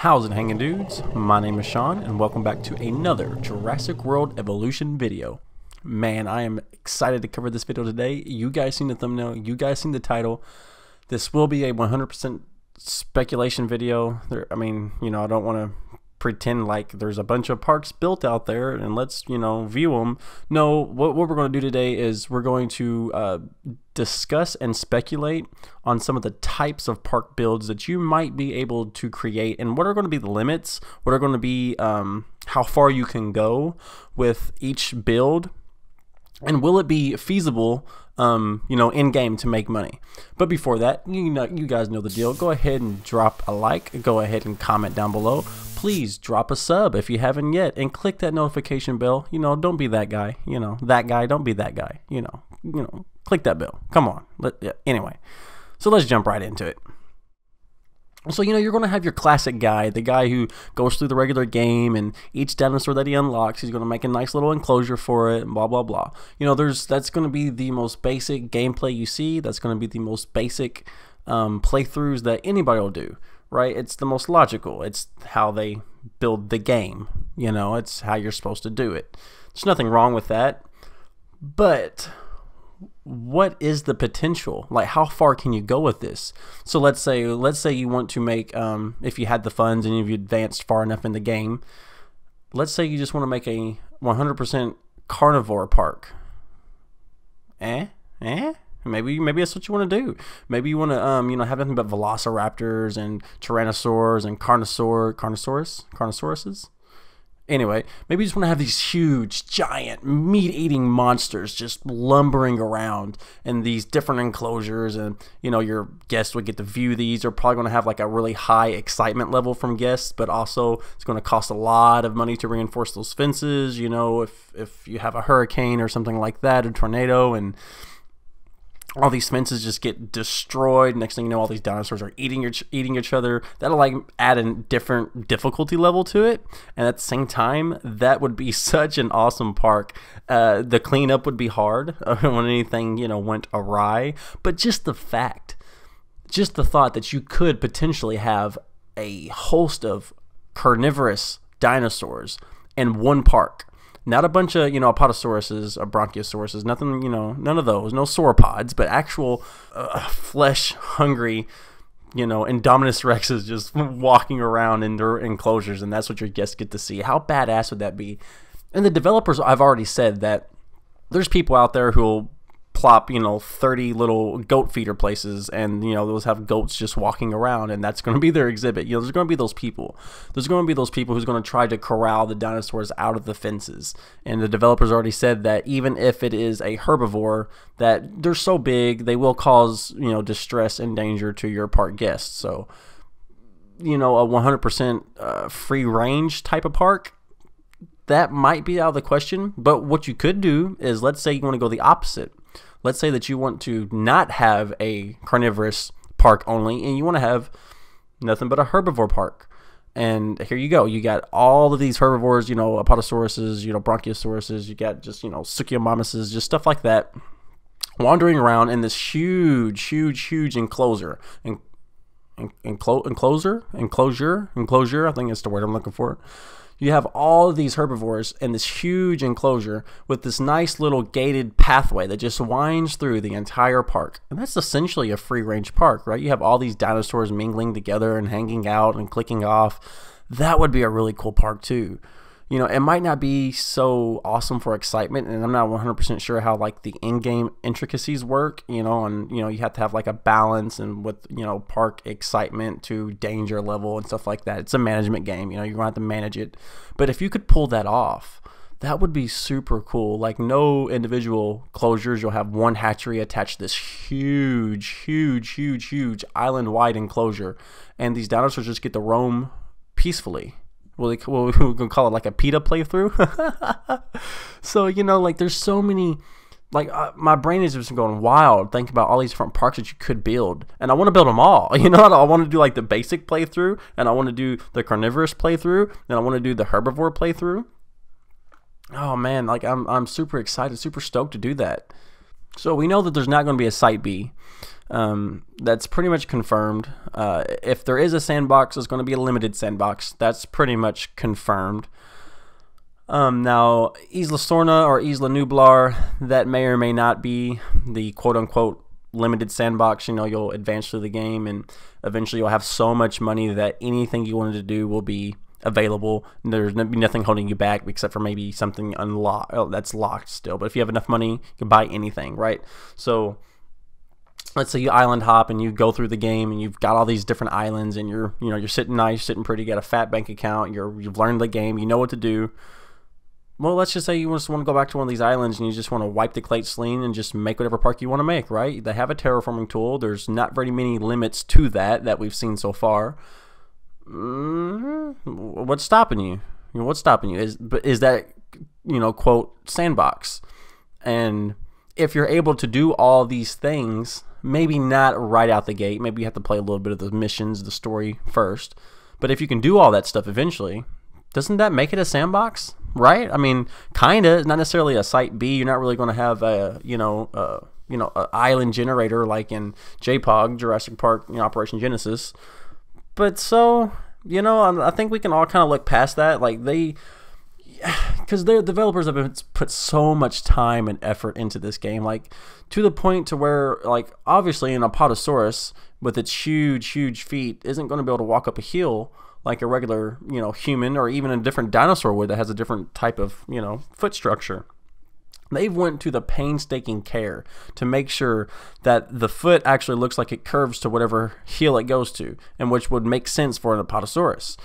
How's it hanging, dudes? My name is Sean and welcome back to another Jurassic World Evolution video. Man, I am excited to cover this video today. You guys seen the thumbnail, you guys seen the title. This will be a 100% speculation video. I don't want to pretend like there's a bunch of parks built out there and let's, view them. No, what we're going to do today is we're going to discuss and speculate on some of the types of park builds that you might be able to create and what are going to be the limits, what are going to be how far you can go with each build, and will it be feasible in game to make money. But before that, you guys know the deal. Go ahead and drop a like, go ahead and comment down below. Please drop a sub if you haven't yet, and click that notification bell. Don't be that guy. That guy, don't be that guy. Click that bell. Come on. Anyway, so let's jump right into it. So, you're going to have your classic guy, the guy who goes through the regular game, and each dinosaur that he unlocks, he's going to make a nice little enclosure for it, and blah, blah, blah. That's going to be the most basic gameplay you see. That's going to be the most basic playthroughs that anybody will do, right? It's the most logical. It's how they build the game. It's how you're supposed to do it. There's nothing wrong with that. But what is the potential? Like, how far can you go with this? So let's say you want to make if you had the funds and if you advanced far enough in the game, let's say you just want to make a 100% carnivore park. Maybe that's what you want to do. Maybe you want to have nothing but velociraptors and tyrannosaurs and carnisauruses. Anyway, maybe you just want to have these huge, giant, meat-eating monsters just lumbering around in these different enclosures, and your guests would get to view these. They're probably going to have like a really high excitement level from guests, but also it's going to cost a lot of money to reinforce those fences. If you have a hurricane or something like that, a tornado, and all these fences just get destroyed. Next thing you know, all these dinosaurs are eating each other. That'll like add a different difficulty level to it, and at the same time, that would be such an awesome park. The cleanup would be hard when anything went awry, but just the thought that you could potentially have a host of carnivorous dinosaurs in one park. Not a bunch of, apatosauruses or bronchiosauruses, nothing, none of those, no sauropods, but actual flesh-hungry, Indominus Rexes just walking around in their enclosures, and that's what your guests get to see. How badass would that be? And the developers, I've already said that there's people out there who'll plop 30 little goat feeder places, and those have goats just walking around, and that's going to be their exhibit. There's going to be those people. There's going to be those people who's going to try to corral the dinosaurs out of the fences, and the developers already said that even if it is a herbivore, that they're so big they will cause distress and danger to your park guests. So a 100% free range type of park, that might be out of the question. But what you could do is, let's say you want to go the opposite. Let's say that you want to not have a carnivorous park only, and you want to have nothing but a herbivore park. And here you go. You got all of these herbivores, apatosauruses, bronchiosauruses. You got just, suchomomosuses, just stuff like that, wandering around in this huge enclosure. Enclosure. I think that's the word I'm looking for. You have all of these herbivores in this huge enclosure with this nice little gated pathway that just winds through the entire park. And that's essentially a free-range park, right? You have all these dinosaurs mingling together and hanging out and clicking off. That would be a really cool park too. It might not be so awesome for excitement, and I'm not 100% sure how like the in-game intricacies work, and you have to have like a balance and with park excitement to danger level and stuff like that. It's a management game, you're gonna have to manage it. But if you could pull that off, that would be super cool. Like, no individual closures. You'll have one hatchery attached to this huge island-wide enclosure, and these dinosaurs just get to roam peacefully. We can call it like a PETA playthrough. So, like, there's so many, like, my brain is just going wild thinking about all these different parks that you could build, and I want to build them all. I want to do like the basic playthrough, and I want to do the carnivorous playthrough, and I want to do the herbivore playthrough. Oh man, like I'm super excited, super stoked to do that. So we know that there's not going to be a Site B. That's pretty much confirmed. If there is a sandbox, it's going to be a limited sandbox. That's pretty much confirmed. Now, Isla Sorna or Isla Nublar, that may or may not be the quote-unquote limited sandbox. You know, you'll advance through the game, and eventually you'll have so much money that anything you wanted to do will be available. There's nothing holding you back except for maybe something that's locked still. But if you have enough money, you can buy anything, right? So let's say you island hop and you go through the game and you've got all these different islands, and you're sitting nice, sitting pretty, you got a fat bank account, you've learned the game, you know what to do. Well, let's just say you just want to go back to one of these islands and you just want to wipe the slate clean and just make whatever park you want to make, right? They have a terraforming tool. There's not very many limits to that we've seen so far. What's stopping you? What's stopping you? Is that, quote, sandbox? And if you're able to do all these things, maybe not right out the gate. Maybe you have to play a little bit of the missions, the story first. But if you can do all that stuff eventually, doesn't that make it a sandbox? Right? I mean, kinda. Not necessarily a Site B. You're not really going to have a a island generator like in JPOG, Jurassic Park, Operation Genesis. But so, I think we can all kind of look past that. Like because their developers have put so much time and effort into this game, like to the point to where, like, obviously an Apatosaurus with its huge feet isn't going to be able to walk up a hill like a regular, human, or even a different dinosaur would that has a different type of, foot structure. They've went to the painstaking care to make sure that the foot actually looks like it curves to whatever heel it goes to, and which would make sense for an Apatosaurus,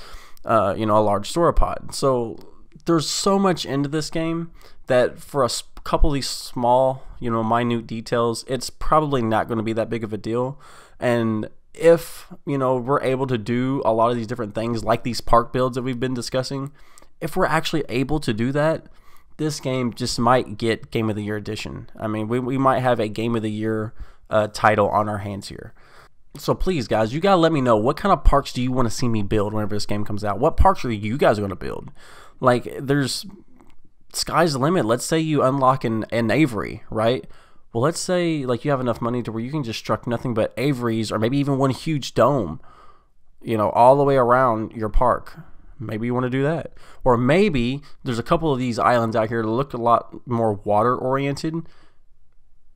a large sauropod. So there's so much into this game that for a couple of these small, minute details, it's probably not going to be that big of a deal. And if, we're able to do a lot of these different things, like these park builds that we've been discussing, if we're actually able to do that, this game just might get Game of the Year edition. I mean, we might have a Game of the Year title on our hands here. So please, guys, you gotta let me know, what kind of parks do you want to see me build whenever this game comes out? What parks are you guys going to build? Like, there's sky's the limit. Let's say you unlock an Avery, right? Well, let's say like you have enough money to where you can just struck nothing but Averys, or maybe even one huge dome, all the way around your park. Maybe you want to do that. Or maybe there's a couple of these islands out here that look a lot more water oriented.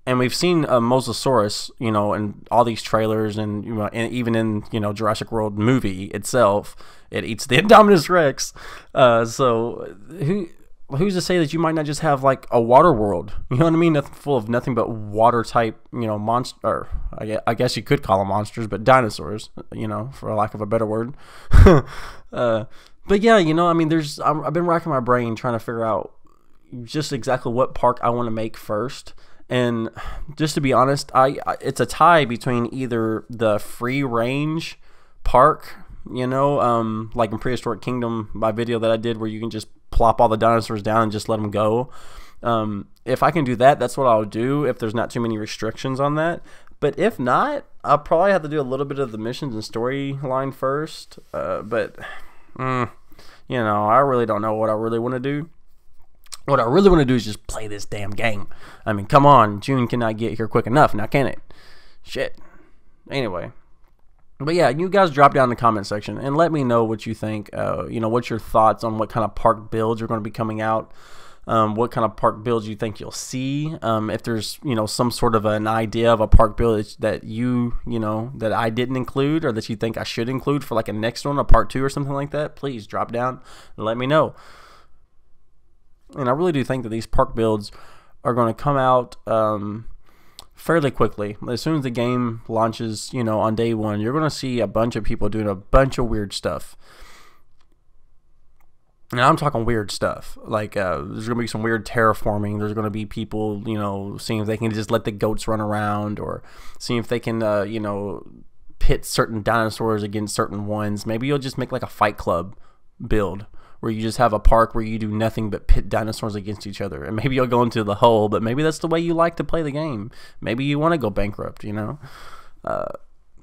And we've seen a Mosasaurus, in all these trailers, and and even in Jurassic World movie itself, it eats the Indominus Rex. So who's to say that you might not just have like a water world? You know what I mean? Nothing full of nothing but water type, monster. Or I guess you could call them monsters, but dinosaurs. For lack of a better word. But yeah, I mean, I've been racking my brain trying to figure out just exactly what park I want to make first. And just to be honest, it's a tie between either the free range park, like in Prehistoric Kingdom, my video that I did where you can just plop all the dinosaurs down and just let them go. If I can do that, that's what I'll do if there's not too many restrictions on that. But if not, I'll probably have to do a little bit of the missions and storyline first. But I really don't know what I really want to do. What I really want to do is just play this damn game. I mean, come on, June cannot get here quick enough, now can it? Shit. Anyway. But yeah, you guys drop down in the comment section and let me know what you think. What's your thoughts on what kind of park builds are going to be coming out? What kind of park builds you think you'll see? If there's some sort of an idea of a park build that that I didn't include, or that you think I should include for like a next one, a part 2 or something like that, please drop down and let me know. And I really do think that these park builds are going to come out fairly quickly. As soon as the game launches, on day one, you're going to see a bunch of people doing a bunch of weird stuff. And I'm talking weird stuff. Like, there's going to be some weird terraforming. There's going to be people, seeing if they can just let the goats run around, or seeing if they can, pit certain dinosaurs against certain ones. Maybe you'll just make like a Fight Club build, where you just have a park where you do nothing but pit dinosaurs against each other. And maybe you'll go into the hole, but maybe that's the way you like to play the game. Maybe you want to go bankrupt, The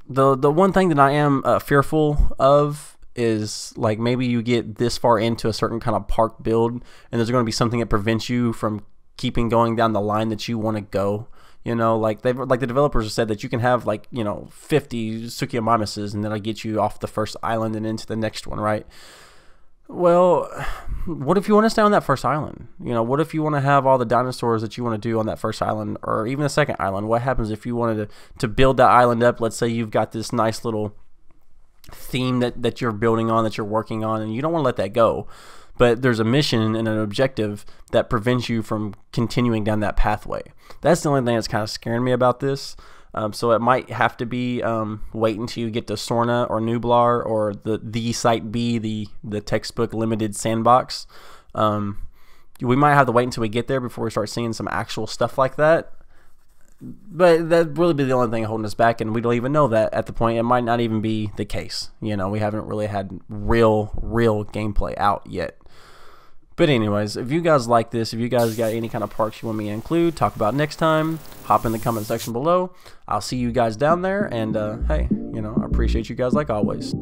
one thing that I am fearful of is, like, maybe you get this far into a certain kind of park build, and there's going to be something that prevents you from keeping going down the line that you want to go. You know, like the developers have said that you can have like, you know, 50 Sukiyomimuses and that'll get you off the first island and into the next one, right? Well, what if you want to stay on that first island? You know, what if you want to have all the dinosaurs that you want to do on that first island, or even the second island? What happens if you wanted to build that island up? Let's say you've got this nice little theme that you're building on, that you're working on, and you don't want to let that go. But there's a mission and an objective that prevents you from continuing down that pathway. That's the only thing that's kind of scaring me about this. So it might have to be wait until you get to Sorna or Nublar or the Site B, the textbook limited sandbox. We might have to wait until we get there before we start seeing some actual stuff like that. But that'd really be the only thing holding us back, and we don't even know that at the point. It might not even be the case. You know, we haven't really had real gameplay out yet. But anyways, if you guys like this, if you guys got any kind of parks you want me to include, talk about next time, hop in the comment section below. I'll see you guys down there, and hey, you know, I appreciate you guys like always.